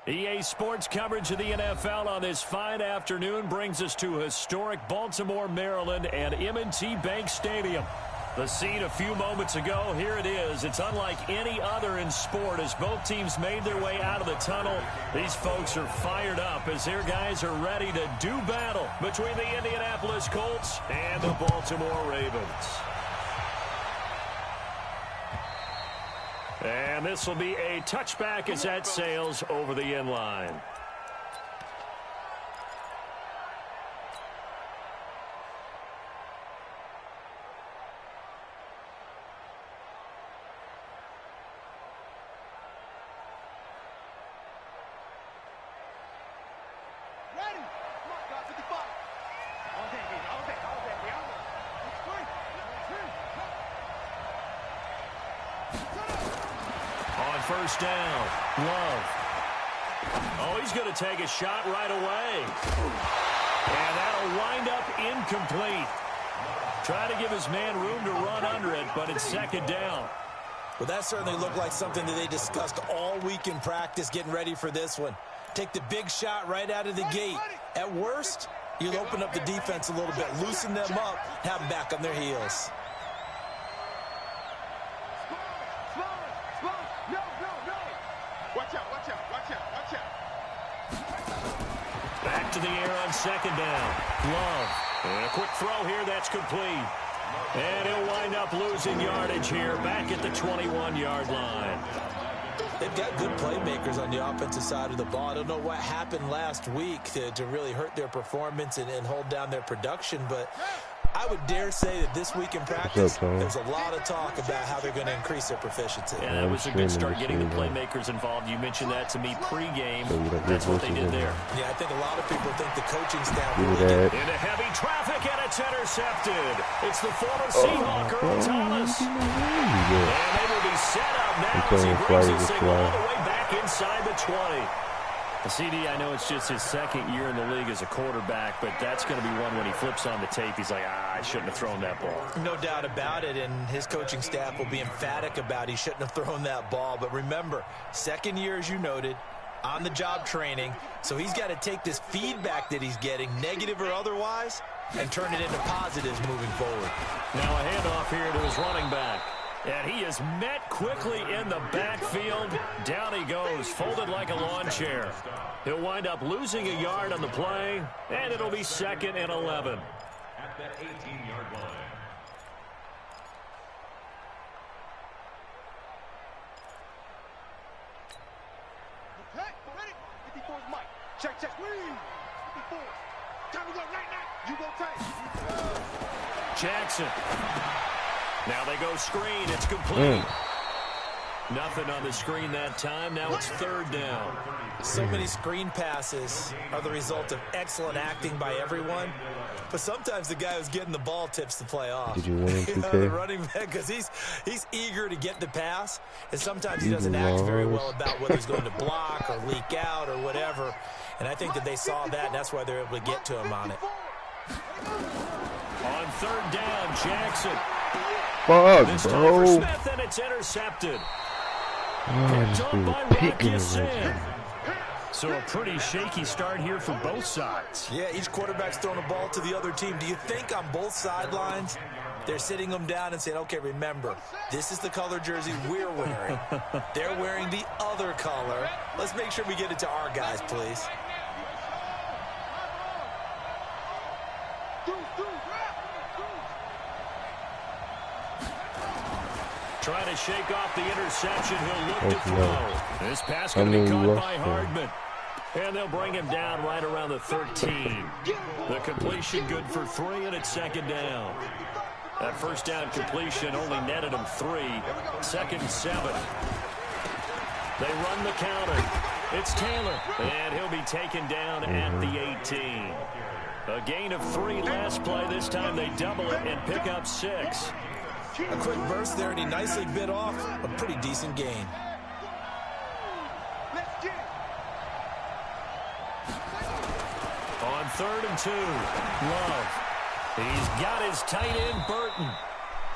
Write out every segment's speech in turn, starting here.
EA Sports coverage of the NFL on this fine afternoon brings us to historic Baltimore, Maryland, and M&T Bank Stadium. The scene a few moments ago, here it is. It's unlike any other in sport as both teams made their way out of the tunnel. These folks are fired up as their guys are ready to do battle between the Indianapolis Colts and the Baltimore Ravens. And this will be a touchback as that sails over the end line. First down, Love. Oh, he's going to take a shot right away. And that'll wind up incomplete. Try to give his man room to run under it, but it's second down. Well, that certainly looked like something that they discussed all week in practice getting ready for this one. Take the big shot right out of the gate. At worst, you'll open up the defense a little bit, loosen them up, have them back on their heels. Back to the air on second down. Love. And a quick throw here that's complete. And he'll wind up losing yardage here back at the 21-yard line. They've got good playmakers on the offensive side of the ball. I don't know what happened last week to really hurt their performance and hold down their production, but I would dare say that this week in practice, there's a lot of talk about how they're going to increase their proficiency. Yeah, that was a good start getting the playmakers involved. You mentioned that to me pregame. That's what they did there. Yeah, I think a lot of people think the coaching staff really did. Into heavy traffic, and it's intercepted. It's the former Seahawk, Earl Thomas. And they will be set up now as he brings this thing all the way back inside the 20. The CD, I know it's just his second year in the league as a quarterback, but that's going to be one when he flips on the tape. He's like, I shouldn't have thrown that ball. No doubt about it, and his coaching staff will be emphatic about he shouldn't have thrown that ball. But remember, second year, as you noted, on-the-job training, so he's got to take this feedback that he's getting, negative or otherwise, and turn it into positives moving forward. Now a handoff here to his running back. And he is met quickly in the backfield. Down he goes, folded like a lawn chair. He'll wind up losing a yard on the play, and it'll be 2nd and 11. At that 18-yard line. Okay, ready? 54 is Mike. Check, check. 54. Time to go, night. You go take. Jackson. Now they go screen. It's complete. Nothing on the screen that time. Now it's 3rd down. So many screen passes are the result of excellent acting by everyone. But sometimes the guy who's getting the ball tips the play off. Did you win 2K? The running back, because he's eager to get the pass. And sometimes he doesn't act very well about whether he's going to block or leak out or whatever. And I think that they saw that, and that's why they're able to get to him on it. On 3rd down, Jackson. Fuck, this bro. time for Smith, and it's intercepted. Picked up by Rocky Sin. So a pretty shaky start here for both sides. Yeah, each quarterback's throwing a ball to the other team. Do you think on both sidelines they're sitting them down and saying, okay, remember, this is the color jersey we're wearing. They're wearing the other color. Let's make sure we get it to our guys, please. Trying to shake off the interception. He'll look to throw. This pass going to be caught by Hardman. And they'll bring him down right around the 13. The completion good for 3, and it's 2nd down. That first down completion only netted him 3. 2nd and 7. They run the counter. It's Taylor. And he'll be taken down at the 18. A gain of 3 last play. This time they double it and pick up 6. A quick burst there, and he nicely bit off a pretty decent gain. On 3rd and 2, Love. He's got his tight end, Burton.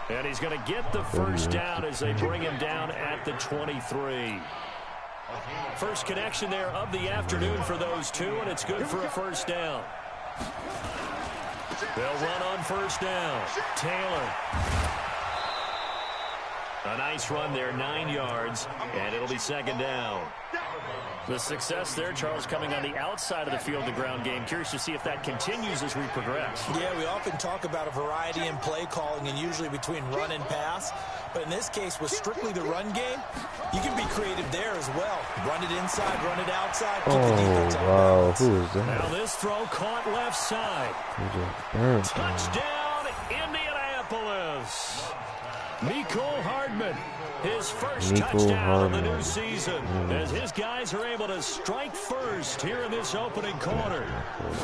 And he's going to get the first down as they bring him down at the 23. First connection there of the afternoon for those two, and it's good for a first down. They'll run on first down. Taylor. A nice run there, 9 yards, and it'll be second down. The success there, Charles, coming on the outside of the field, the ground game. Curious to see if that continues as we progress. Yeah, we often talk about a variety in play calling and usually between run and pass. But in this case, with strictly the run game, you can be creative there as well. Run it inside, run it outside. Keep the defense on balance. Who is that? Now this throw caught left side. Touchdown, Indianapolis. Mecole Hardman, his first touchdown of the new season, as his guys are able to strike first here in this opening quarter.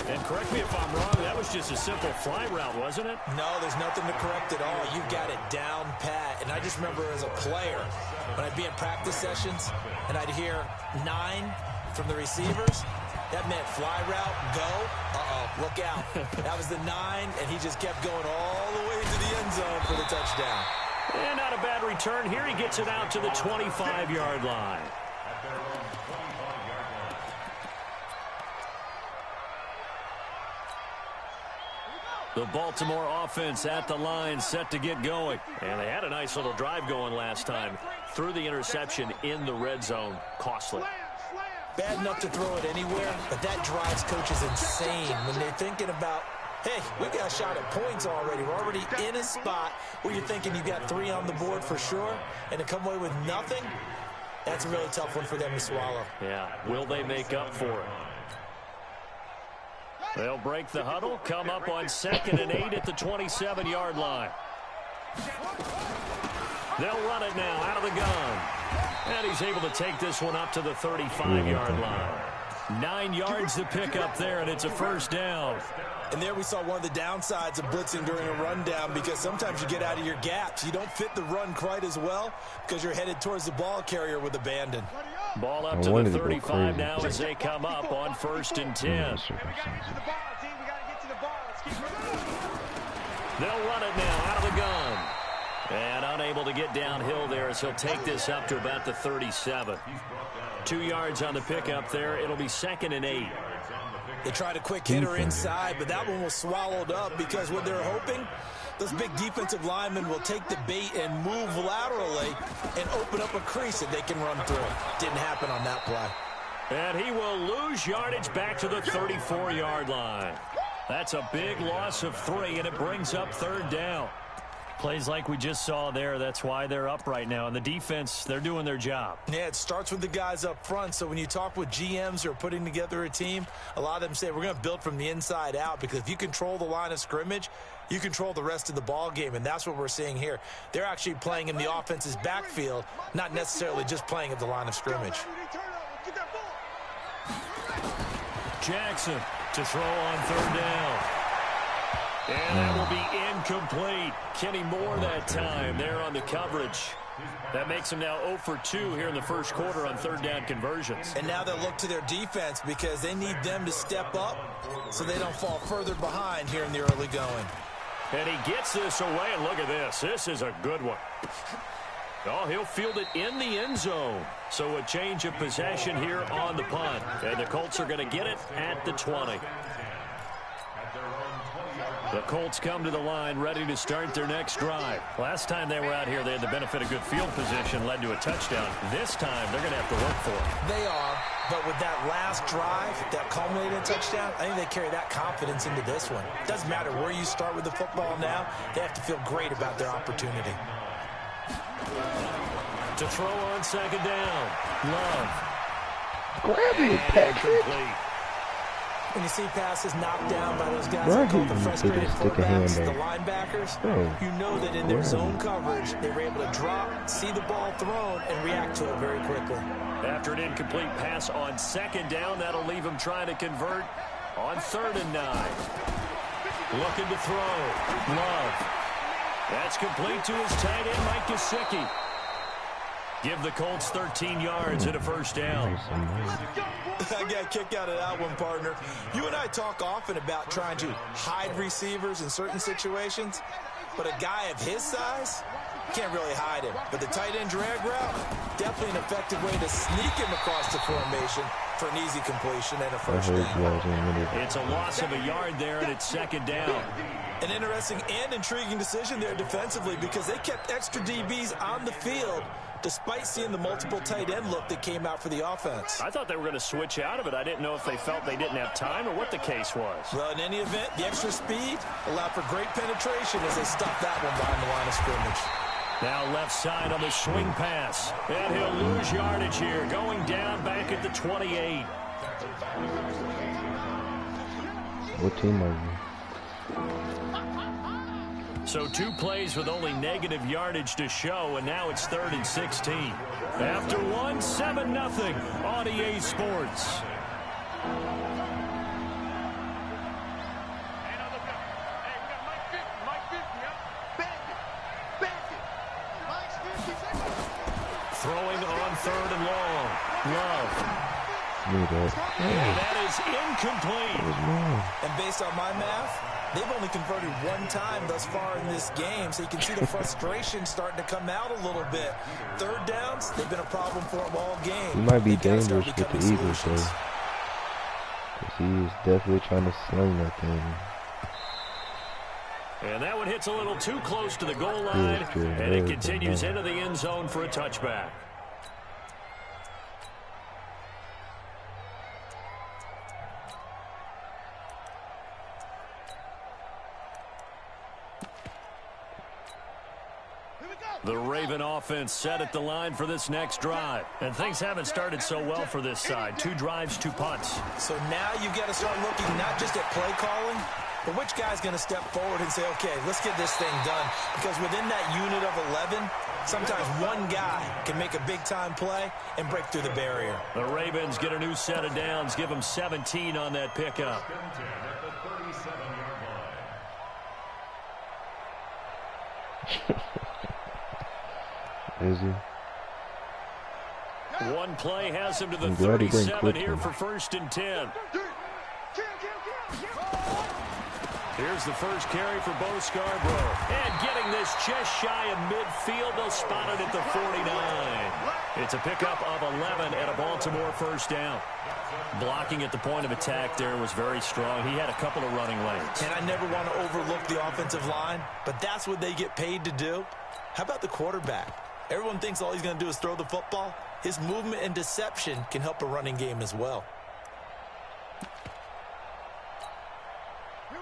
And correct me if I'm wrong, that was just a simple fly route, wasn't it? No, there's nothing to correct at all. You've got it down pat. And I just remember as a player, when I'd be in practice sessions and I'd hear 9 from the receivers, that meant fly route, go, look out. That was the 9, and he just kept going all the way to the end zone for the touchdown. And not a bad return here. He gets it out to the 25-yard line. The Baltimore offense at the line, set to get going. And they had a nice little drive going last time. Threw the interception in the red zone. Costly. Bad enough to throw it anywhere, but that drives coaches insane when they're thinking about, hey, we got a shot at points already. We're already in a spot where you're thinking you got 3 on the board for sure, and to come away with nothing, that's a really tough one for them to swallow. Yeah, will they make up for it? They'll break the huddle, come up on 2nd and 8 at the 27-yard line. They'll run it now out of the gun. And he's able to take this one up to the 35-yard line. 9 yards to pick up there, and it's a first down. And there we saw one of the downsides of blitzing during a rundown, because sometimes you get out of your gaps. You don't fit the run quite as well because you're headed towards the ball carrier with abandon. Ball up to the 35 now as they come up on 1st and 10. They'll run it now out of the gun. And unable to get downhill there as he'll take this up to about the 37. 2 yards on the pickup there. It'll be 2nd and 8. They tried a quick hitter inside, but that one was swallowed up because what they're hoping, those big defensive linemen will take the bait and move laterally and open up a crease that they can run through. Didn't happen on that play. And he will lose yardage back to the 34-yard line. That's a big loss of 3, and it brings up 3rd down. Plays like we just saw there, that's why they're up right now. And the defense, they're doing their job. Yeah, it starts with the guys up front. So when you talk with GMs who are putting together a team, a lot of them say we're going to build from the inside out, because if you control the line of scrimmage, you control the rest of the ball game, and that's what we're seeing here. They're actually playing in the offense's backfield, not necessarily just playing at the line of scrimmage. Jackson to throw on 3rd down. And that will be incomplete. Kenny Moore that time there on the coverage. That makes him now 0 for 2 here in the first quarter on 3rd down conversions. And now they'll look to their defense because they need them to step up so they don't fall further behind here in the early going. And he gets this away, and look at this. This is a good one. Oh, he'll field it in the end zone. So a change of possession here on the punt. And the Colts are going to get it at the 20. The Colts come to the line ready to start their next drive. Last time they were out here, they had the benefit of good field position, led to a touchdown. This time, they're going to have to work for it. They are, but with that last drive, that culminated touchdown, I think they carry that confidence into this one. It doesn't matter where you start with the football now. They have to feel great about their opportunity. To throw on 2nd down. Love. Grab it, Patrick. When you see passes knocked down by those guys that call the frustrated quarterbacks, the linebackers, you know that in their zone coverage, they were able to drop, see the ball thrown, and react to it very quickly. After an incomplete pass on 2nd down, that'll leave him trying to convert on 3rd and 9. Looking to throw. Love. That's complete to his tight end, Mike Gesicki. Give the Colts 13 yards and a first down. I got a kick out of that one, partner. You and I talk often about trying to hide receivers in certain situations, but a guy of his size, Can't really hide him. But the tight end drag route, definitely an effective way to sneak him across the formation for an easy completion and a first down. It's a loss of a yard there, and it's second down. An interesting and intriguing decision there defensively because they kept extra DBs on the field despite seeing the multiple tight end look that came out for the offense. I thought they were going to switch out of it. I didn't know if they felt they didn't have time or what the case was. Well, in any event, the extra speed allowed for great penetration as they stopped that one behind the line of scrimmage. Now left side on the swing pass. And he'll lose yardage here, going down back at the 28. What team are you? So 2 plays with only negative yardage to show, and now it's 3rd and 16. After one, 7-0 on EA Sports. Throwing on 3rd and long. Love. And that is incomplete. And based on my math, they've only converted 1 time thus far in this game, so you can see the frustration starting to come out a little bit. 3rd downs, they've been a problem for them all game. He might be dangerous with the Eagles, though. Because he is definitely trying to sling that thing. And that one hits a little too close to the goal line, and it continues into the end zone for a touchback. The Raven offense set at the line for this next drive. And things haven't started so well for this side. 2 drives, 2 punts. So now you've got to start looking not just at play calling, but which guy's going to step forward and say, okay, let's get this thing done. Because within that unit of 11, sometimes one guy can make a big-time play and break through the barrier. The Ravens get a new set of downs, give them 17 on that pickup. Is he? One play has him to the 37 here for 1st and 10. Here's the first carry for Bo Scarborough. And getting this just shy of midfield, they'll spot it at the 49. It's a pickup of 11 and a Baltimore first down. Blocking at the point of attack there was very strong. He had a couple of running lanes. And I never want to overlook the offensive line, but that's what they get paid to do. How about the quarterback? Everyone thinks all he's going to do is throw the football. His movement and deception can help a running game as well.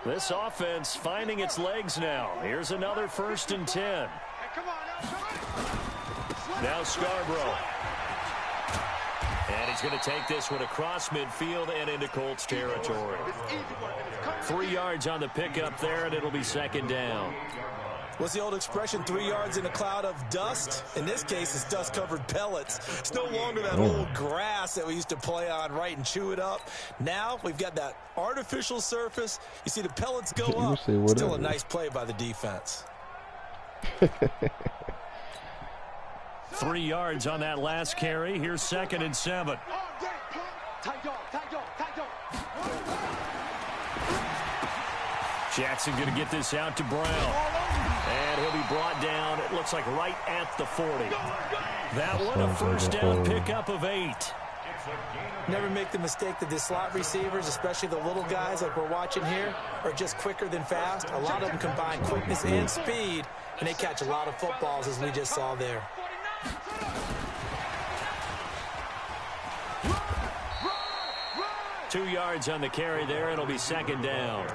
This offense finding its legs now. Here's another 1st and 10. Now Scarborough. And he's going to take this one across midfield and into Colts territory. 3 yards on the pickup there, and it'll be 2nd down. What's the old expression, 3 yards in a cloud of dust? In this case, it's dust-covered pellets. It's no longer that old grass that we used to play on, right, and chew it up. Now we've got that artificial surface. You see the pellets go up. Still a nice play by the defense. 3 yards on that last carry. Here's 2nd and 7. Jackson going to get this out to Brown. And he'll be brought down, it looks like right at the 40. That one a first down pickup of 8. Never make the mistake that the slot receivers, especially the little guys like we're watching here, are just quicker than fast. A lot of them combine quickness and speed, and they catch a lot of footballs, as we just saw there. Two yards on the carry there. It'll be 2nd down.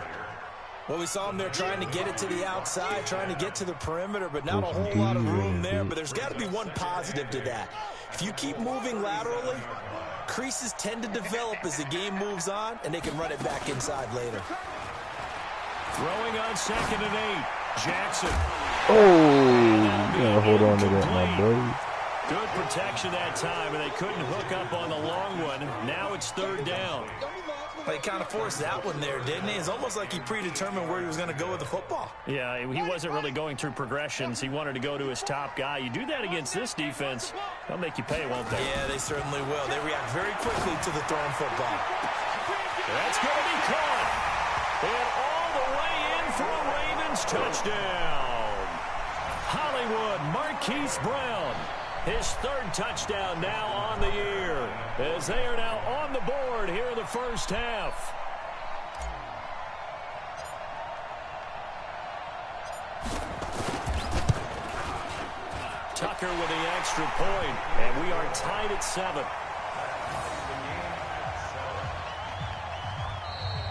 Well, we saw him there trying to get it to the outside, trying to get to the perimeter, but not a whole lot of room there. But there's got to be one positive to that. If you keep moving laterally, creases tend to develop as the game moves on, and they can run it back inside later. Throwing on 2nd and 8. Jackson. Oh, you gotta hold on to that, my boy. Good protection that time, and they couldn't hook up on the long one. Now it's 3rd down. They kind of forced that one there, didn't he? It's almost like he predetermined where he was going to go with the football. Yeah, he wasn't really going through progressions. He wanted to go to his top guy. You do that against this defense, they'll make you pay, won't they? Yeah, they certainly will. They react very quickly to the thrown football. That's going to be caught. And all the way in for a Ravens touchdown. Hollywood Marquise Brown. His third touchdown now on the year, as they are now on the board here in the first half. Tucker with the extra point, and we are tied at 7.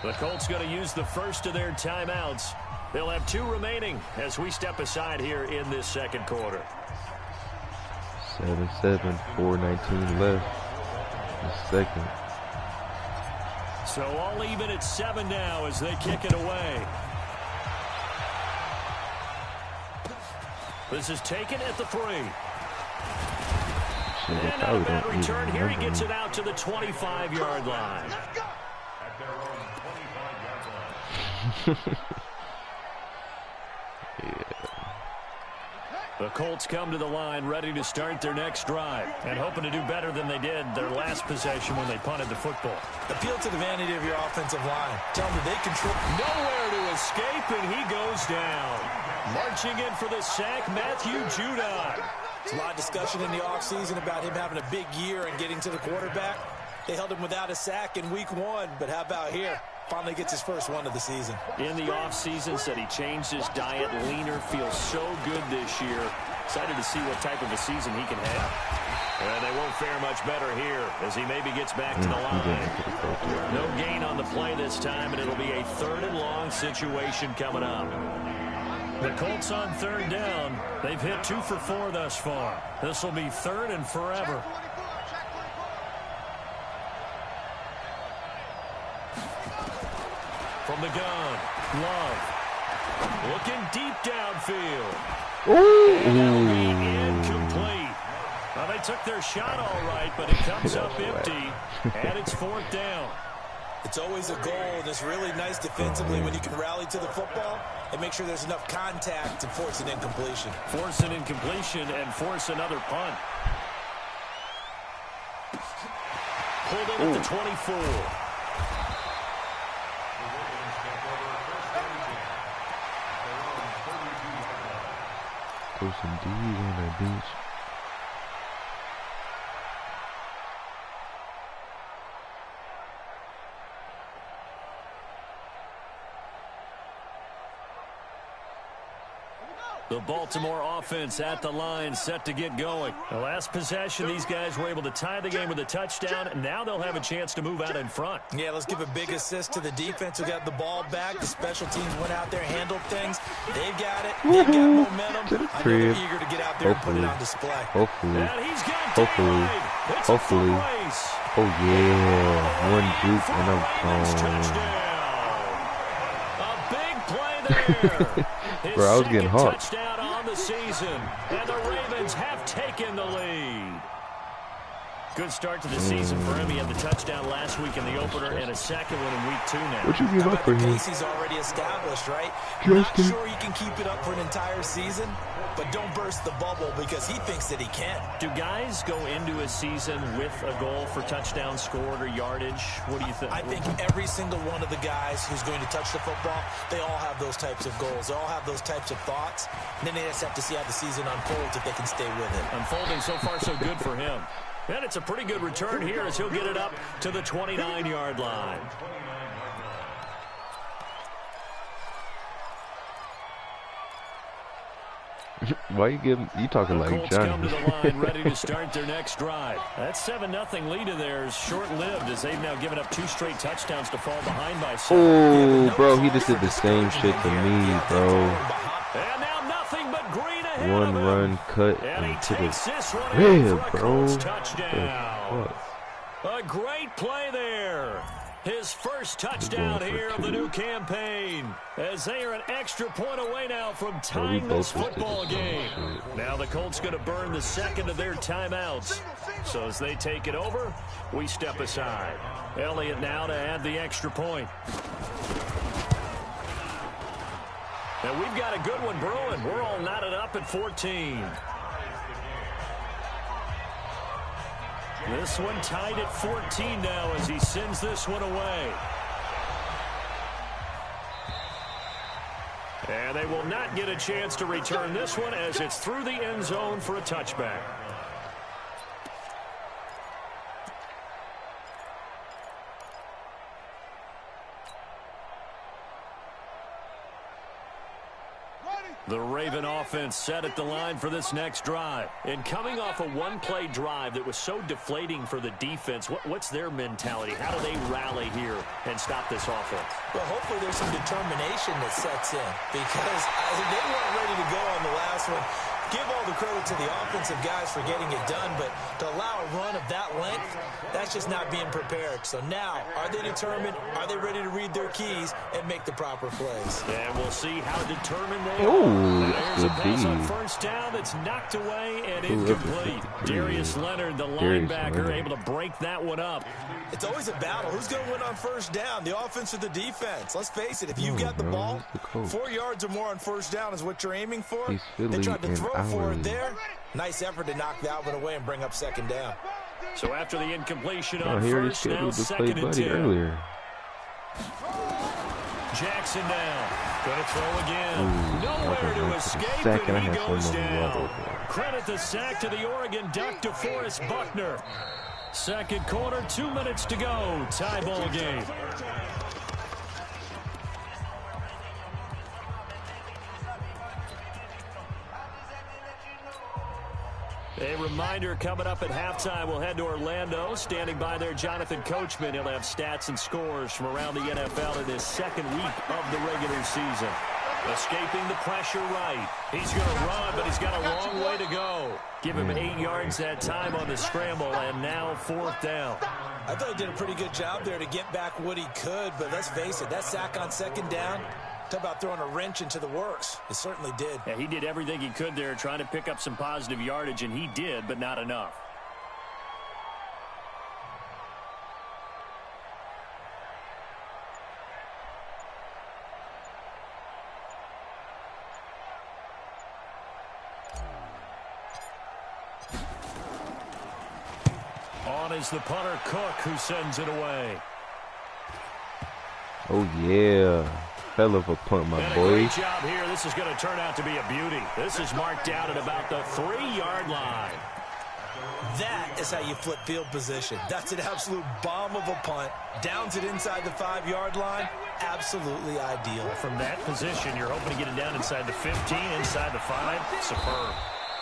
The Colts going to use the first of their timeouts. They'll have 2 remaining as we step aside here in this second quarter. 7-7, 4:19 left. The second. So all even at 7 now as they kick it away. This is taken at the 3. And not a bad return here. He gets it out to the 25-yard line. The Colts come to the line ready to start their next drive and hoping to do better than they did their last possession when they punted the football. Appeal to the vanity of your offensive line. Tell them that they control. Nowhere to escape, and he goes down. Marching in for the sack, Matthew Judon. There's a lot of discussion in the offseason about him having a big year and getting to the quarterback. They held him without a sack in week 1, but how about here? Finally gets his first one of the season. In the offseason, said he changed his diet, leaner, feels so good this year. Excited to see what type of a season he can have. And they won't fare much better here as he maybe gets back to the line. No gain on the play this time, and it'll be a 3rd and long situation coming up. The Colts on 3rd down. They've hit 2 for 4 thus far. This will be 3rd and forever. From the gun, Love. Looking deep downfield. And incomplete. Well, they took their shot all right, but it comes up empty, and it's 4th down. It's always a goal, and it's really nice defensively when you can rally to the football and make sure there's enough contact to force an incompletion. Force an incompletion and force another punt. Pulled in at the 24. Put some D's on that bench. The Baltimore offense at the line, set to get going. The last possession, these guys were able to tie the game with a touchdown, and now they'll have a chance to move out in front. Yeah, let's give a big assist to the defense who got the ball back. The special teams went out there, handled things. They've got it. They've got momentum. I know they're eager to get out there and put it on display. Hopefully. And he's got Hopefully. Oh, yeah. One juke and I'm gone. A big play there. Bro, I was getting hot. Touchdown on the season, and the Ravens have taken the lead. Good start to the season for him. He had the touchdown last week in the opener and a second one in week 2 now. What'd you give up for him? He's already established, right? Not sure he can keep it up for an entire season, but don't burst the bubble because he thinks that he can. Do guys go into a season with a goal for touchdown scored or yardage? What do you think? I think every single one of the guys who's going to touch the football, they all have those types of goals. They all have those types of thoughts. And then they just have to see how the season unfolds if they can stay with it. Unfolding so far so good for him. And it's a pretty good return here as he'll get it up to the 29-yard line. Why you talking like Colts Johnny? come to the line ready to start their next drive. That 7-0 lead of theirs short-lived as they've now given up 2 straight touchdowns to fall behind by 7. Oh, bro, he just did the same shit to me, bro. And now nothing but green ahead One of him. run cut And he into takes the this one in rib, for a bro. Colts touchdown. A great play there. His first touchdown here of the new campaign as they are an extra point away now from tying this football game. Now the Colts going to burn the second of their timeouts. So as they take it over, we step aside. Elliott now to add the extra point. And we've got a good one brewing. We're all knotted up at 14. This one tied at 14 now as he sends this one away. And they will not get a chance to return this one as it's through the end zone for a touchback. The Raven offense set at the line for this next drive. And coming off a one-play drive that was so deflating for the defense, what's their mentality? How do they rally here and stop this offense? Well, hopefully there's some determination that sets in because they weren't ready to go on the last one. Give all the credit to the offensive guys for getting it done, but to allow a run of that length, that's just not being prepared. So now, are they determined? Are they ready to read their keys and make the proper plays? And we'll see how determined they are. There's a pass on first down that's knocked away and incomplete. Darius Leonard, the linebacker, able to break that one up. It's always a battle. Who's going to win on first down, the offense or the defense? Let's face it, if you've got the ball, 4 yards or more on first down is what you're aiming for. They tried to throw for it there. Nice effort to knock that one away and bring up second down. So after the incompletion on first, now second and 10. Earlier. Jackson now. Going to throw again. Nowhere to escape, and he goes down. Credit the sack to the Oregon Duck, DeForest Buckner. Second quarter, 2 minutes to go. Tie ball game. A reminder coming up at halftime, we'll head to Orlando. Standing by there, Jonathan Coachman. He'll have stats and scores from around the NFL in his second week of the regular season. Escaping the pressure right. He's going to run, but he's got a long way to go. Give him 8 yards that time on the scramble, and now fourth down. I thought he did a pretty good job there to get back what he could, but let's face it, that sack on second down, talk about throwing a wrench into the works. It certainly did. Yeah, he did everything he could there trying to pick up some positive yardage, and he did, but not enough. On is the punter, Cook, who sends it away. Oh, yeah. Hell of a punt, my boy. Great job here. This is going to turn out to be a beauty. This is marked out at about the 3-yard line. That is how you flip field position. That's an absolute bomb of a punt. Downs it inside the 5-yard line. Absolutely ideal. From that position, you're hoping to get it down inside the 15, inside the 5. Superb.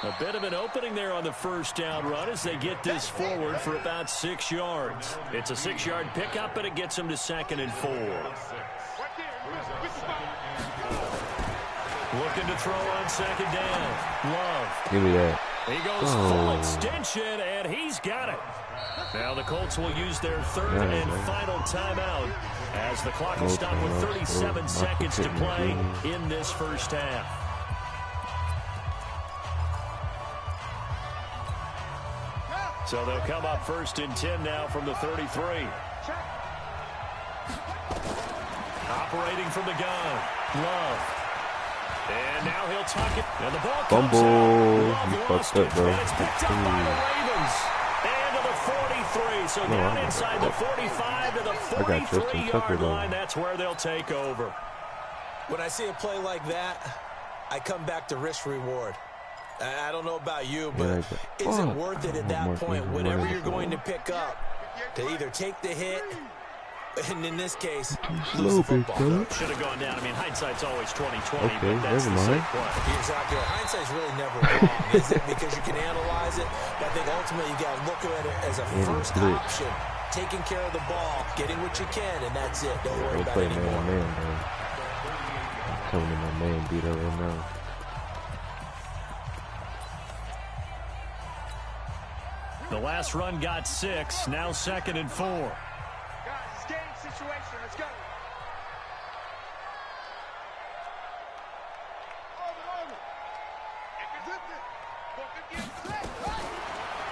A bit of an opening there on the first down run as they get this forward for about 6 yards. It's a 6-yard pickup, but it gets them to 2nd and 4. Looking to throw on second down. Love. Give me that. He goes full extension, and he's got it. Now the Colts will use their third and final timeout as the clock will stop with 37 seconds to play in this first half. So they'll come up 1st and 10 now from the 33. Operating from the gun. Love. And now he'll tuck it. And the ball comes out. You fucked up, bro. And it's picked up by the Ravens. And to the 43. So down inside the 45 to the 43-yard line. That's where they'll take over. When I see a play like that, I come back to risk reward. I don't know about you, but is it worth it at that point, whatever you're going to pick up, to either take the hit, and in this case, lose the football? Should have gone down. I mean, hindsight's always 20/20, okay, but that's the same play. Exactly. Hindsight's really never wrong, is it? Because you can analyze it, but I think ultimately you got to look at it as a first option. Taking care of the ball, getting what you can, and that's it. Don't worry about it anymore. I'm telling you, my man beat up right now. The last run got 6. Now 2nd and 4. Guys, it's game situation. Let's go.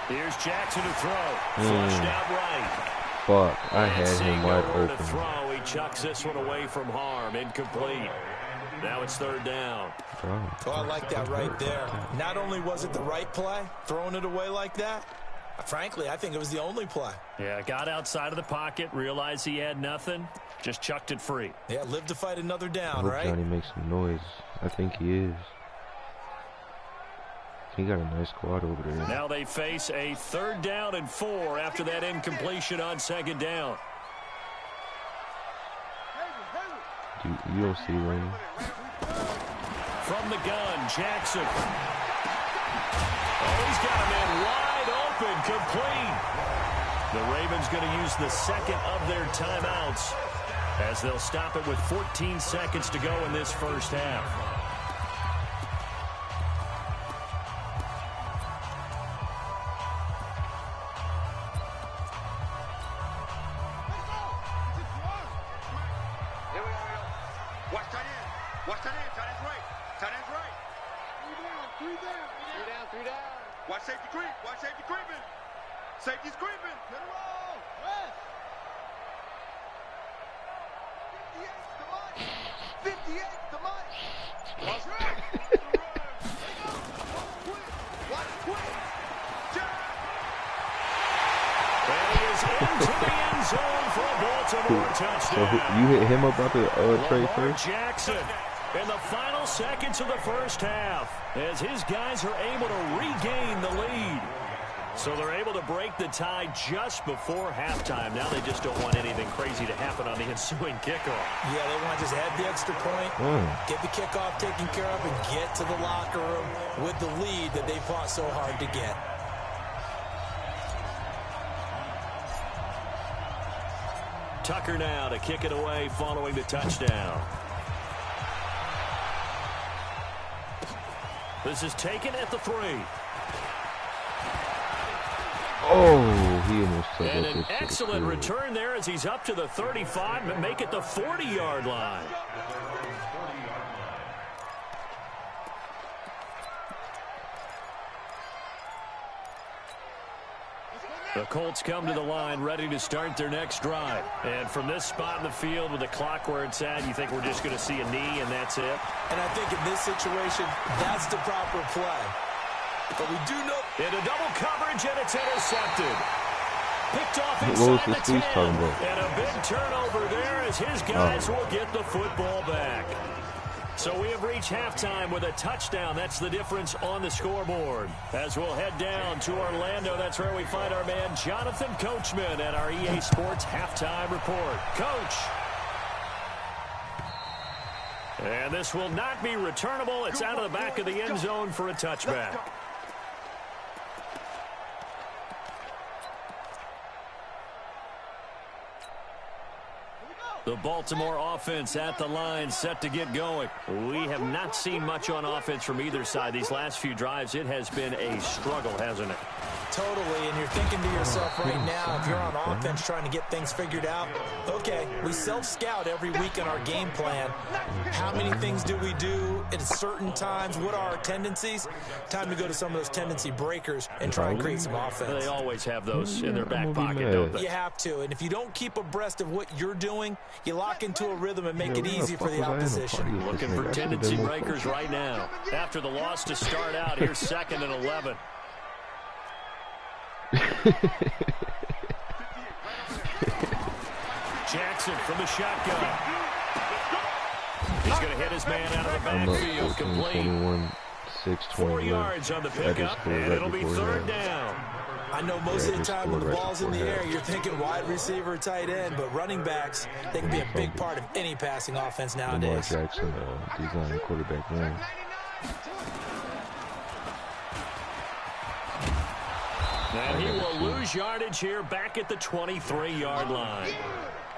Here's Jackson to throw. Flushed out right. Fuck, I had him wide open. To throw. He chucks this one away from harm. Incomplete. Now it's 3rd down. Oh, I like that right there. Not only was it the right play, throwing it away like that, Frankly, I think it was the only play. Yeah, got outside of the pocket, realized he had nothing, just chucked it free. Yeah, live to fight another down, I hope right? Johnny makes some noise. I think he is. He got a nice squad over there. Now they face a 3rd down and 4 after that incompletion on 2nd down. You don't see Rain. From the gun, Jackson. Oh, he's got a man wide open, complete. The Ravens going to use the 2nd of their timeouts as they'll stop it with 14 seconds to go in this first half. Watch safety creep. Watch safety creeping. Safety's creeping. Get it all. Rest. 58 to Mike. Watch right. Watch quick. And he is into the end zone for a Baltimore touchdown. So you hit him up out the trade first? Jackson in the final seconds of the first half as his guys are able to regain the lead. So they're able to break the tie just before halftime. Now they just don't want anything crazy to happen on the ensuing kickoff. Yeah, they want to just add the extra point, get the kickoff taken care of, and get to the locker room with the lead that they fought so hard to get. Tucker now to kick it away following the touchdown. This is taken at the 3. Oh, he almost took And it. an excellent return there as he's up to the 35, but make it the 40-yard line. The Colts come to the line ready to start their next drive. And from this spot in the field with the clock where it's at, you think we're just going to see a knee and that's it? And I think in this situation, that's the proper play. But we do know... Into double coverage, and it's intercepted. Picked off inside the 10. And a big turnover there as his guys will get the football back. So we have reached halftime with a touchdown. That's the difference on the scoreboard. As we'll head down to Orlando, that's where we find our man Jonathan Coachman at our EA Sports Halftime Report. Coach. And this will not be returnable. It's out of the back of the end zone for a touchback. The Baltimore offense at the line, set to get going. We have not seen much on offense from either side. These last few drives, it has been a struggle, hasn't it? Totally, and you're thinking to yourself right now, if you're on offense trying to get things figured out, okay, we self-scout every week in our game plan. How many things do we do at certain times? What are our tendencies? Time to go to some of those tendency breakers and try and create some offense. They always have those in their back pocket, don't they? You have to, and if you don't keep abreast of what you're doing, you lock into a rhythm and make it easy for the opposition. Looking for tendency breakers right now. After the loss to start out, here's 2nd and 11. Jackson from the shotgun. He's going to hit his man out of the backfield, complete. 4 yards on the pickup, and it'll be 3rd down. I know most of the time when the ball's in the air, you're thinking wide receiver, tight end, but running backs, they can be a big part of any passing offense nowadays. Lamar Jackson designed quarterback run. And he will lose yardage here back at the 23-yard line.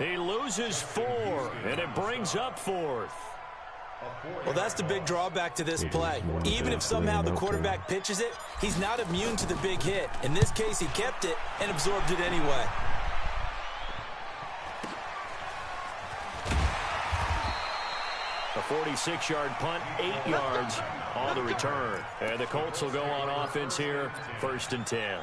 He loses 4, and it brings up 4th. Well, that's the big drawback to this play. Even if somehow the quarterback pitches it, he's not immune to the big hit. In this case, he kept it and absorbed it anyway. A 46-yard punt, 8 yards on the return. And the Colts will go on offense here, 1st and 10.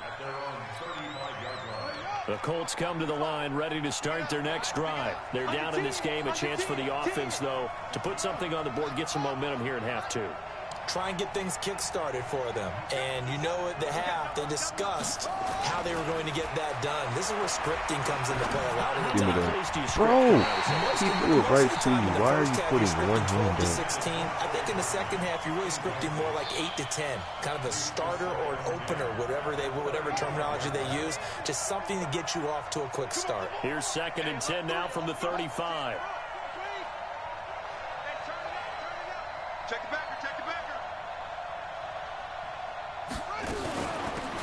The Colts come to the line ready to start their next drive. They're down in this game. A chance for the offense, though, to put something on the board, get some momentum here in half 2. try and get things kick-started for them. And you know at the half, they discussed how they were going to get that done. This is where scripting comes into play a lot of the time. Bro, he threw it right to you. Why are you putting one hand down? 16. I think in the second half, you're really scripting more like 8 to 10. Kind of a starter or an opener, whatever terminology they use. Just something to get you off to a quick start. Here's 2nd and 10 now from the 35. Check the backer, check the backer.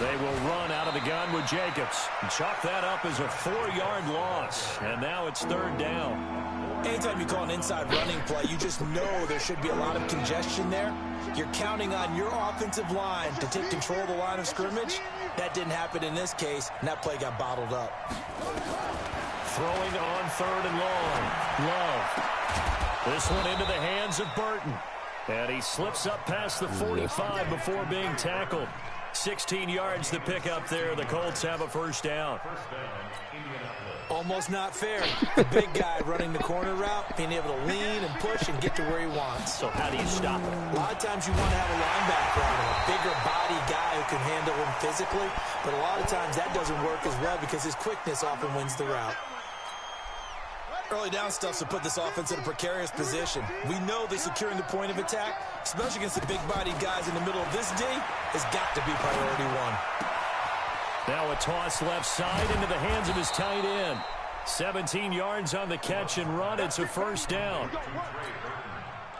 They will run out of the gun with Jacobs. And chalk that up as a 4-yard loss. And now it's 3rd down. Anytime you call an inside running play, you just know there should be a lot of congestion there. You're counting on your offensive line to take control of the line of scrimmage. That didn't happen in this case, and that play got bottled up. Throwing on 3rd and long. Love. This one into the hands of Burton. And he slips up past the 45 before being tackled. 16 yards to pick up there. The Colts have a 1st down. Almost not fair. The big guy running the corner route, being able to lean and push and get to where he wants. So how do you stop him? A lot of times you want to have a linebacker on him, a bigger body guy who can handle him physically. But a lot of times that doesn't work as well because his quickness often wins the route. Early down stuff to put this offense in a precarious position. We know that securing the point of attack, especially against the big-bodied guys in the middle of this D, has got to be priority one. Now a toss left side into the hands of his tight end. 17 yards on the catch and run. It's a 1st down.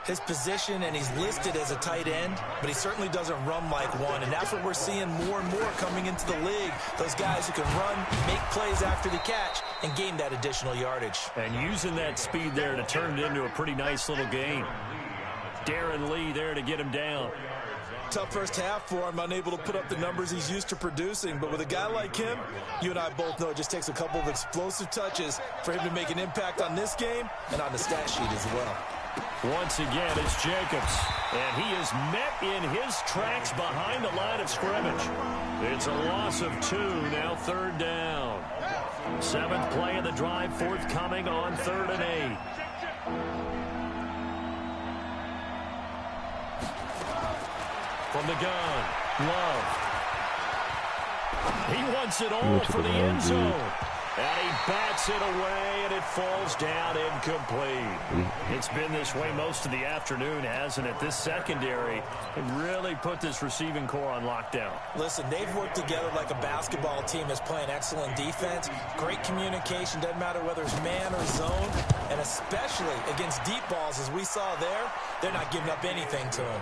His position, and he's listed as a tight end, but he certainly doesn't run like one, and that's what we're seeing more and more coming into the league. Those guys who can run, make plays after the catch, and gain that additional yardage. And using that speed there to turn it into a pretty nice little game. Darren Lee there to get him down. Tough first half for him, unable to put up the numbers he's used to producing. But with a guy like him, you and I both know it just takes a couple of explosive touches for him to make an impact on this game and on the stat sheet as well. Once again, it's Jacobs. And he is met in his tracks behind the line of scrimmage. It's a loss of 2, now 3rd down. 7th play of the drive, forthcoming on 3rd and 8. From the gun, Love. He wants it all for the end zone. And he bats it away, and it falls down incomplete. It's been this way most of the afternoon, hasn't it? This secondary can really put this receiving core on lockdown. Listen, they've worked together like a basketball team that's playing excellent defense. Great communication, doesn't matter whether it's man or zone. And especially against deep balls, as we saw there, they're not giving up anything to him.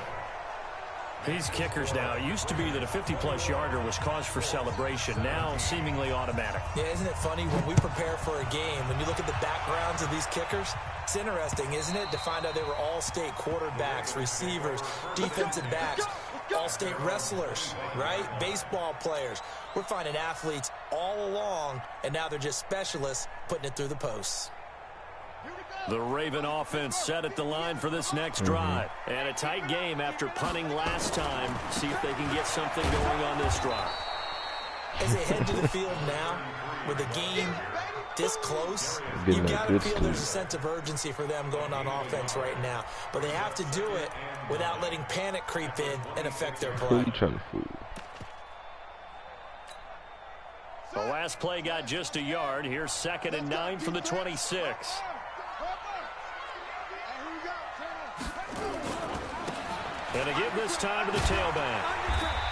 These kickers now, it used to be that a 50-plus yarder was cause for celebration. Now, seemingly automatic. Yeah, isn't it funny when we prepare for a game, when you look at the backgrounds of these kickers, it's interesting, isn't it, to find out they were all-state quarterbacks, receivers, defensive backs, all-state wrestlers, right? Baseball players. We're finding athletes all along, and now they're just specialists putting it through the posts. The Raven offense set at the line for this next drive. And a tight game after punting last time. See if they can get something going on this drive. As they head to the field now, with the game this close, you've got to feel there's a sense of urgency for them going on offense right now. But they have to do it without letting panic creep in and affect their play. The last play got just a yard. Here's 2nd and 9 from the 26. And a give this time to the tailback.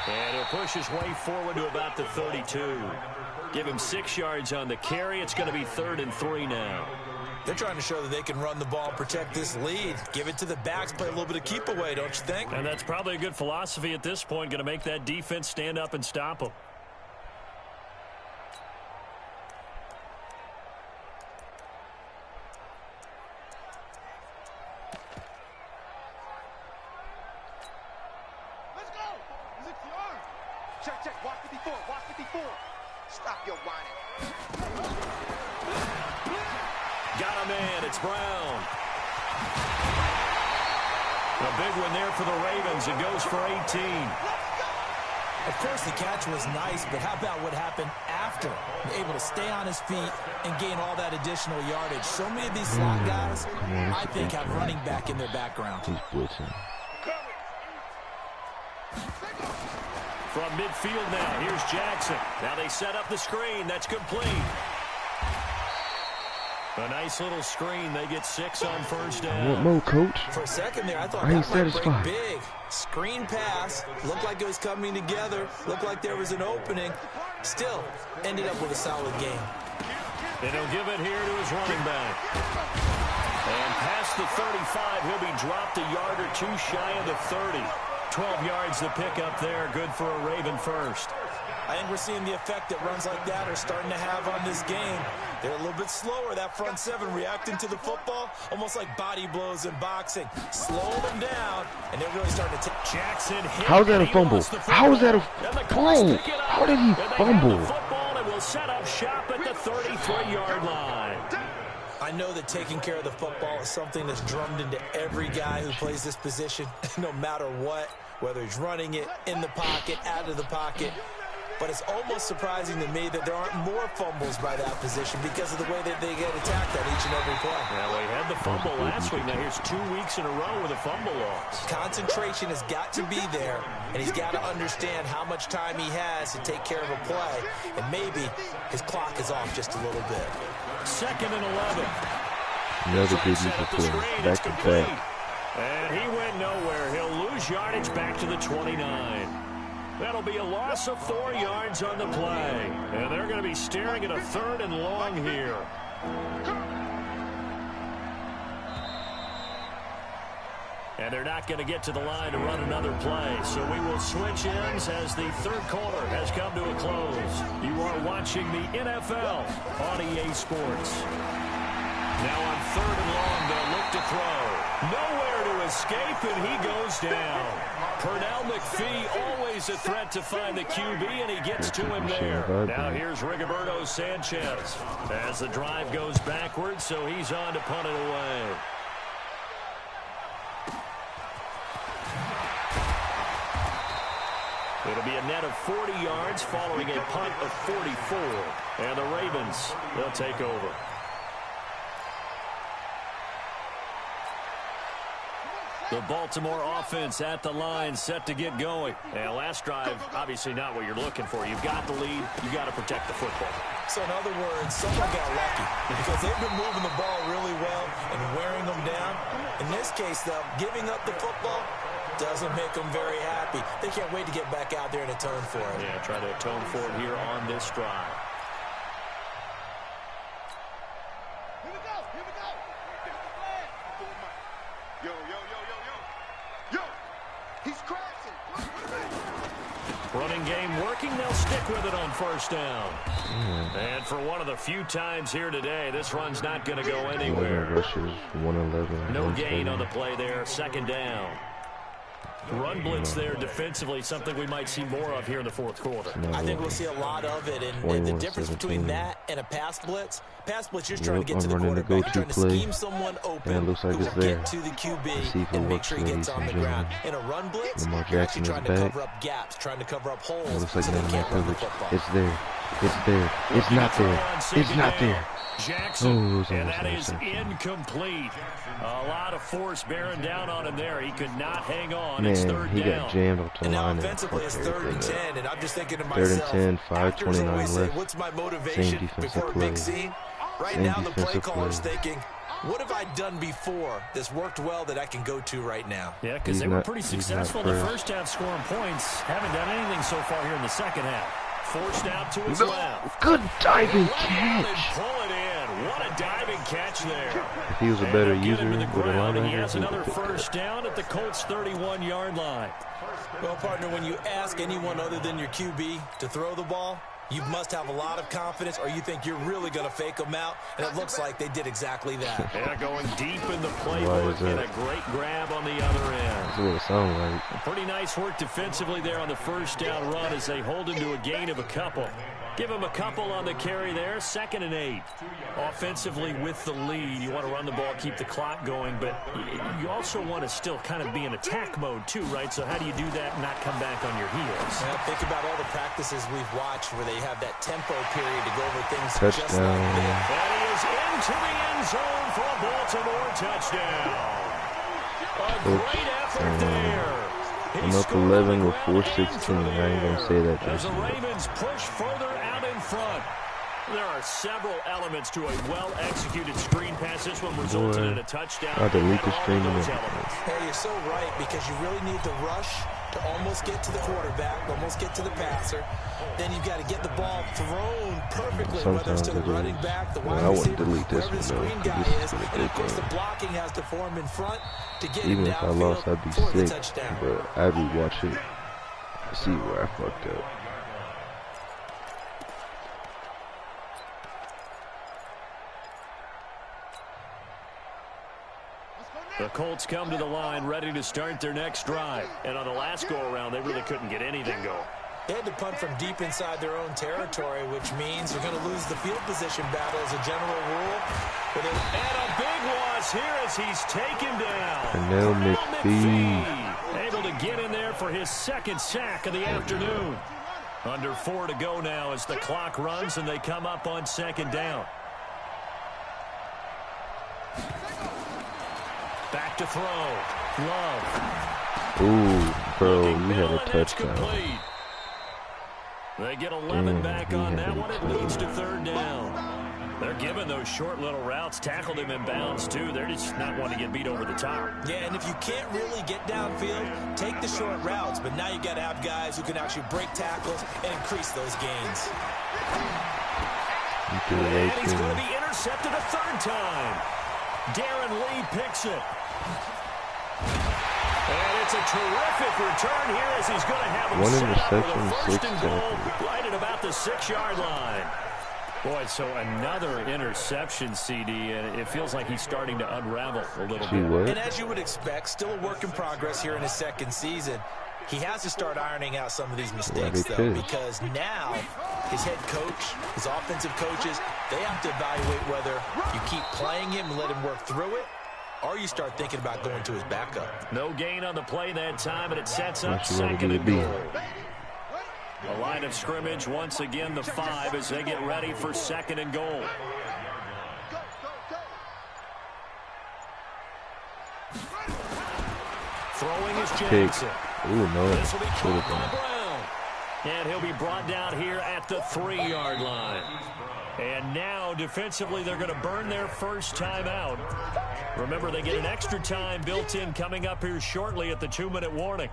And he'll push his way forward to about the 32. Give him 6 yards on the carry. It's going to be 3rd and 3 now. They're trying to show that they can run the ball and protect this lead. Give it to the backs, play a little bit of keep away, don't you think? And that's probably a good philosophy at this point. Going to make that defense stand up and stop them. Check, watch 54, watch 54. Stop your whining. Got a man, it's Brown. A big one there for the Ravens. It goes for 18. Of course, the catch was nice, but how about what happened after? Able to stay on his feet and gain all that additional yardage. So many of these slot guys, I think, have running back in their background. He's blitzing. From midfield now, here's Jackson. Now they set up the screen. That's complete. A nice little screen. They get 6 on first down. What more, coach? For a second there, I thought I ain't that might satisfied. break big. Screen pass. Looked like it was coming together. Looked like there was an opening. Still, ended up with a solid game. And he'll give it here to his running back. And past the 35, he'll be dropped a yard or two shy of the 30. 12 yards to pick up there. Good for a Raven first. I think we're seeing the effect that runs like that are starting to have on this game. They're a little bit slower, that front seven, reacting to the football, almost like body blows in boxing. Slow them down, and they're really starting to take. Jackson hit. How's that a fumble? How is that a bro? How did he fumble? Football and will set up shop at the 33-yard line. I know that taking care of the football is something that's drummed into every guy who plays this position, no matter what, whether he's running it, in the pocket, out of the pocket. But it's almost surprising to me that there aren't more fumbles by that position because of the way that they get attacked on each and every play. Well, we had the fumble last week. Now here's 2 weeks in a row with a fumble loss. Concentration has got to be there, and he's got to understand how much time he has to take care of a play, and maybe his clock is off just a little bit. 2nd and 11. Another big use of play. Back to back. And he went nowhere. He'll lose yardage back to the 29. That'll be a loss of 4 yards on the play. And they're going to be staring at a 3rd and long here. And they're not going to get to the line to run another play. So we will switch ends as the 3rd quarter has come to a close. You are watching the NFL on EA Sports. Now on 3rd and long, they'll look to throw. Nowhere to escape, and he goes down. Pernell McPhee, always a threat to find the QB, and he gets to him there. Now here's Rigoberto Sanchez as the drive goes backwards, so he's on to punt it away. It'll be a net of 40 yards following a punt of 44. And the Ravens, they'll take over. The Baltimore offense at the line, set to get going. And last drive, obviously not what you're looking for. You've got the lead. You've got to protect the football. So in other words, someone got lucky because they've been moving the ball really well and wearing them down. In this case, though, giving up the football doesn't make them very happy. They can't wait to get back out there and atone for it. Yeah, try to atone for it here on this drive. Here we go. Here we go. Yo, yo, yo, yo, yo. Yo, he's crashing. Running game working. They'll stick with it on first down. And for one of the few times here today, this run's not going to go anywhere. Rushes 111. No gain on the play there. 2nd down. Run blitz there defensively, something we might see more of here in the 4th quarter. I think we'll see a lot of it, and the difference between that and a pass blitz, you're trying to get to the quarterback, you're trying to scheme someone open who will get to the QB and make sure he gets on the ground. In a run blitz, you're actually trying to cover up gaps, trying to cover up holes. It looks like so they can't run the coverage. football. It's there. It's there. It's not there. It's not there. Jackson, and that is incomplete. A lot of force bearing down on him there. He could not hang on. It's 3rd he down. got jammed up to And the now line. offensively, it's 3rd and 10, and I'm just thinking to 3rd myself, and 10, actors 5:29 always say, left. what's my Same motivation defensive before a play. big scene? Right Same now, the play defensive caller's play. thinking, what have I done before that's worked well that I can go to right now? Yeah, because they were pretty successful in the first half scoring points. Haven't done anything so far here in the 2nd half. Forced out to his left. Good diving And catch. pull it in. What a diving catch there. If he was a better And user get him to the with a ground, and he linebacker, has he would another have picked first down at the Colts' 31-yard line. Well, partner, when you ask anyone other than your QB to throw the ball, you must have a lot of confidence, or you think you're really going to fake them out, and it looks like they did exactly that. Yeah, going deep in the playbook and a great grab on the other end. That's what it sounds like. Pretty nice work defensively there on the first down run as they hold him to a gain of a couple. Give him a couple on the carry there. 2nd and 8. Offensively with the lead, you want to run the ball, keep the clock going, but you also want to still kind of be in attack mode too, right? So how do you do that and not come back on your heels? Well, think about all the practices we've watched where they have that tempo period to go over things Touchdown. just like that. And he is into the end zone for a Baltimore touchdown. A great effort there. I'm up 11 with 4:16. I ain't gonna say that as just the yet. Ravens push further out in front. There are several elements to a well-executed screen pass. This one resulted in a touchdown. I delete the screen. Hey, you're so right, because you really need to rush to almost get to the quarterback, almost get to the passer. Then you've got to get the ball thrown perfectly, whether it's to the running back, the wide receiver, wherever the screen guy is. And, of course, the blocking has to form in front to get him downfield. Even if I lost, I'd be for the sick, touchdown. but I'd rewatch it to see where I fucked up. The Colts come to the line ready to start their next drive. And on the last go-around, they really couldn't get anything going. They had to punt from deep inside their own territory, which means they're going to lose the field position battle as a general rule. And a big loss here as he's taken down. Pernell McPhee. Able to get in there for his second sack of the afternoon. Under 4 to go now as the clock runs and they come up on second down. Back to throw. Love. Ooh, bro, you had a touchdown. They get 11 back on that one. It leads to third down. They're giving those short little routes. Tackled him in bounds, too. They're just not wanting to get beat over the top. Yeah, and if you can't really get downfield, take the short routes. But now you got to have guys who can actually break tackles and increase those gains. And he's going to be intercepted a third time. Darren Lee picks it. And it's a terrific return here as he's going to have him set up with a first and goal right at about the 6-yard line. Boy, so another interception, CD, and it feels like he's starting to unravel a little bit. And as you would expect, still a work in progress here in his second season. He has to start ironing out some of these mistakes, though, because now his head coach, his offensive coaches, they have to evaluate whether you keep playing him and let him work through it, or you start thinking about going to his backup. No gain on the play that time, and it sets up second and goal. A line of scrimmage, once again the 5 as they get ready for second and goal. Throwing is Jackson. Ooh, no. This will be caught by Brown. And he'll be brought down here at the 3-yard line. And now, defensively, they're going to burn their first time out. Remember, they get an extra time built in coming up here shortly at the 2-minute warning.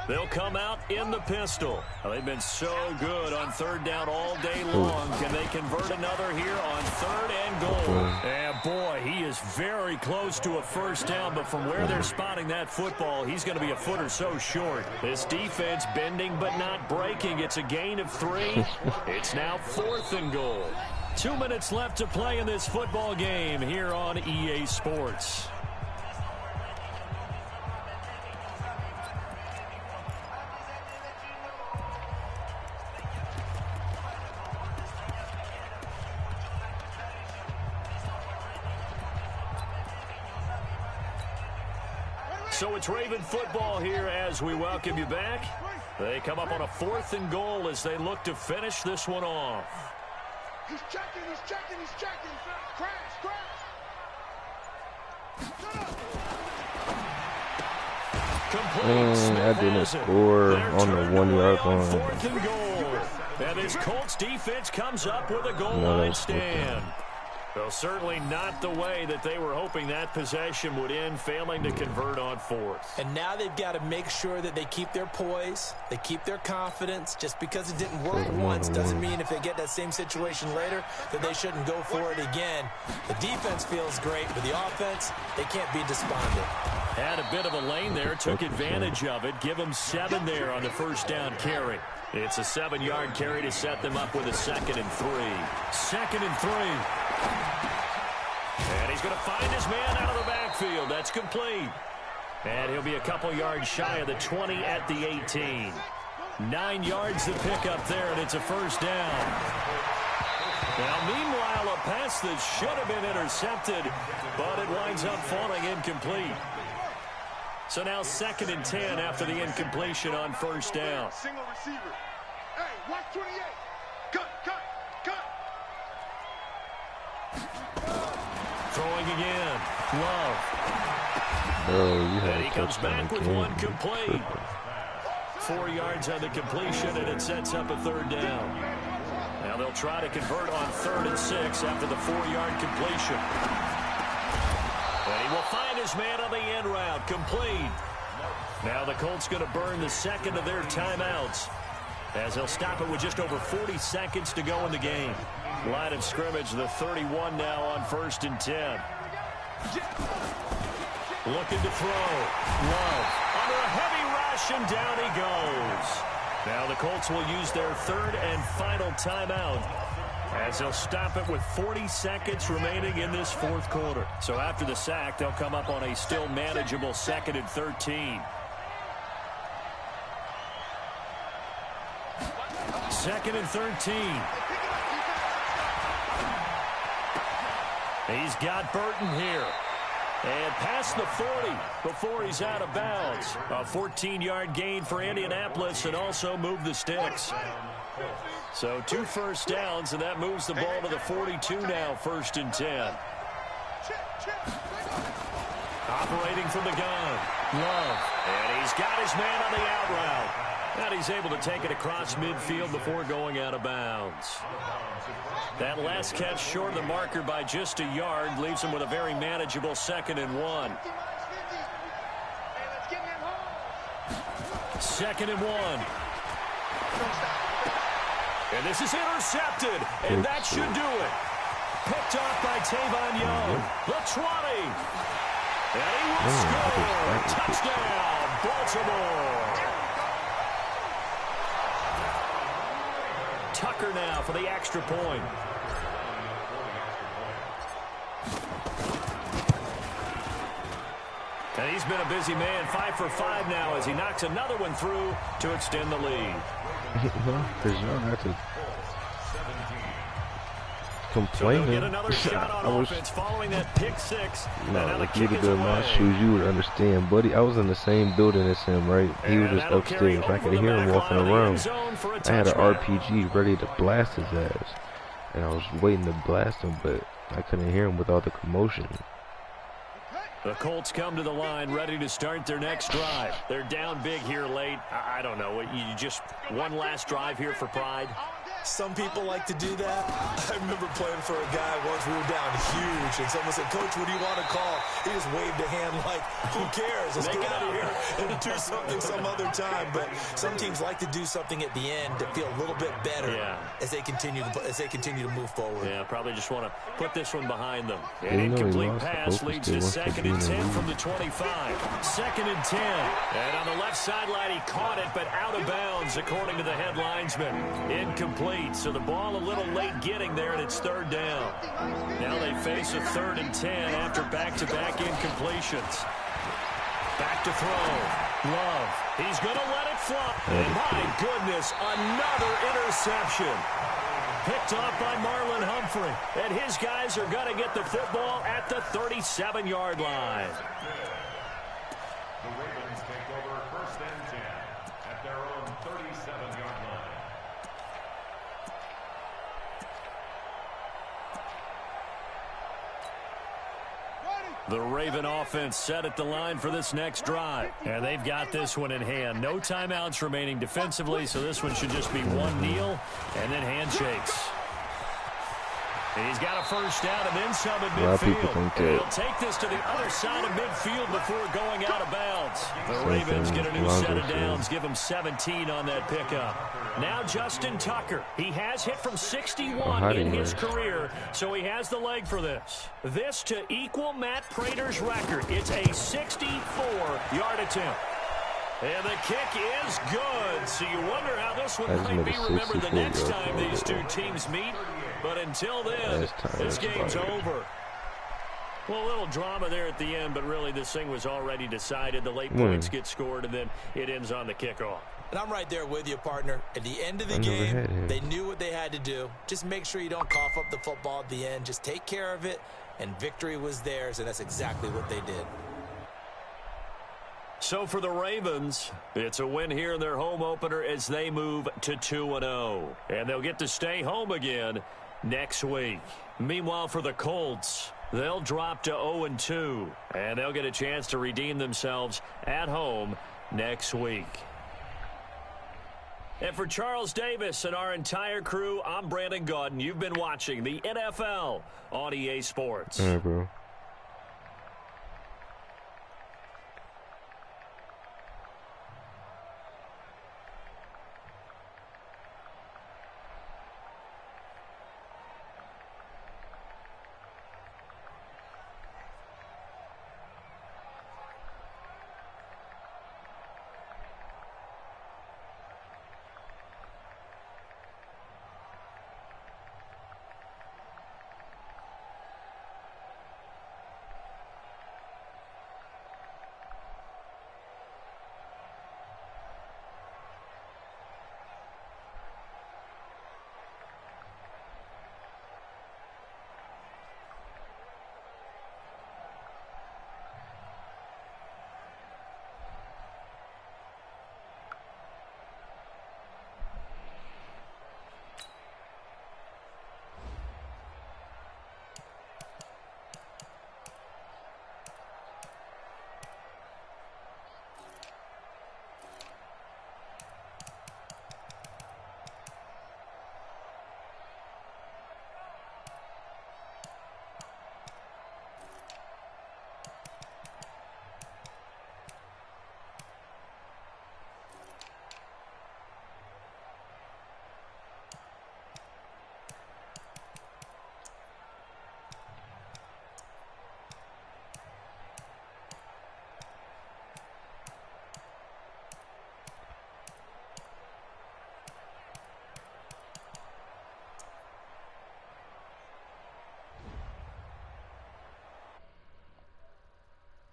They'll come out in the pistol. They've been so good on third down all day long. Can they convert another here on third and goal? And boy, he is very close to a first down, but from where they're spotting that football, he's going to be a foot or so short. This defense bending but not breaking. It's a gain of 3. It's now 4th and goal. 2 minutes left to play in this football game here on EA Sports. So it's Raven football here as we welcome you back. They come up on a 4th and goal as they look to finish this one off. He's checking, he's checking, he's checking. Crash, crash. I didn't score on the 1-yard line. 4th and goal. And this Colts defense comes up with a goal line stand. Well, certainly not the way that they were hoping that possession would end, failing to convert on 4th. And now they've got to make sure that they keep their poise, they keep their confidence. Just because it didn't work once doesn't mean if they get that same situation later that they shouldn't go for it again. The defense feels great, but the offense, they can't be despondent. Had a bit of a lane there, took advantage of it. Give them 7 there on the first down carry. It's a 7-yard carry to set them up with a 2nd and 3. 2nd and 3. And he's going to find his man out of the backfield. That's complete. And he'll be a couple yards shy of the 20 at the 18. 9 yards to pick up there, and it's a first down. Now, meanwhile, a pass that should have been intercepted, but it winds up falling incomplete. So now 2nd and 10 after the incompletion on first down. Single receiver. Hey, watch 28. Cut, cut, cut. Throwing again. Love. And he comes back with one complete. 4 yards on the completion, and it sets up a 3rd down. Now they'll try to convert on 3rd and 6 after the 4-yard completion. And he will find his man on the end route. Complete. Now the Colts going to burn the second of their timeouts, as they'll stop it with just over 40 seconds to go in the game. Line of scrimmage, the 31 now on 1st and 10. Looking to throw. Love under a heavy rush, and down he goes. Now the Colts will use their 3rd and final timeout, as they'll stop it with 40 seconds remaining in this 4th quarter. So after the sack, they'll come up on a still manageable 2nd and 13. 2nd and 13. He's got Burton here. And past the 40 before he's out of bounds. A 14-yard gain for Indianapolis, and also moved the sticks. So 2 first downs, and that moves the ball to the 42 now, 1st and 10. Operating from the gun. Love. And he's got his man on the out route. And he's able to take it across midfield before going out of bounds. That last catch short of the marker by just a yard leaves him with a very manageable 2nd and 1. 2nd and 1. And this is intercepted, and that should do it. Picked off by Tavon Young. The 20. And he will score. Touchdown, Baltimore. Tucker now for the extra point. And he's been a busy man, 5 for 5 now, as he knocks another one through to extend the lead. Because you don't have to complain. So get another shot on offense following that pick 6. No, if you could be in my shoes, you would understand, buddy. I was in the same building as him, right? He was just upstairs. I could hear him walking around. I had an RPG ready to blast his ass, and I was waiting to blast him, but I couldn't hear him with all the commotion. The Colts come to the line ready to start their next drive. They're down big here late. I don't know. You just one last drive here for pride? Some people like to do that. I remember playing for a guy once. We were down huge, and someone said, "Coach, what do you want to call?" He just waved a hand like, "Who cares? Let's get out of here and do something some other time." But some teams like to do something at the end to feel a little bit better as they continue to move forward. Yeah, probably just want to put this one behind them. An incomplete pass leads to 2nd and 10 from the 25. 2nd and 10. And on the left sideline, he caught it, but out of bounds, according to the head linesman. Incomplete. So the ball a little late getting there, and it's 3rd down. Now they face a 3rd and 10 after back-to-back incompletions. Back to throw. Love. He's going to let it fly. And my goodness, another interception. Picked off by Marlon Humphrey. And his guys are going to get the football at the 37-yard line. The Ravens take over 1st and 10 at their own 37-yard line. The Raven offense set at the line for this next drive. And they've got this one in hand. No timeouts remaining defensively, so this one should just be one kneel and then handshakes. He's got a first down and then some at midfield. He'll take this to the other side of midfield before going out of bounds. The Ravens get a new set of downs, give him 17 on that pickup. Now Justin Tucker. He has hit from 61 in his career, so he has the leg for this. This to equal Matt Prater's record. It's a 64-yard attempt. And the kick is good. So you wonder how this one might be remembered the next time these two teams meet. But until then, this game's over. Well, a little drama there at the end, but really this thing was already decided. The late points get scored, and then it ends on the kickoff. And I'm right there with you, partner. At the end of the game, they knew what they had to do. Just make sure you don't cough up the football at the end. Just take care of it, and victory was theirs, and that's exactly what they did. So for the Ravens, it's a win here in their home opener as they move to 2-0. And they'll get to stay home again next week. Meanwhile, for the Colts, they'll drop to 0-2, and they'll get a chance to redeem themselves at home next week. And for Charles Davis and our entire crew, I'm Brandon Gaudin. You've been watching the NFL on EA Sports. All right, bro.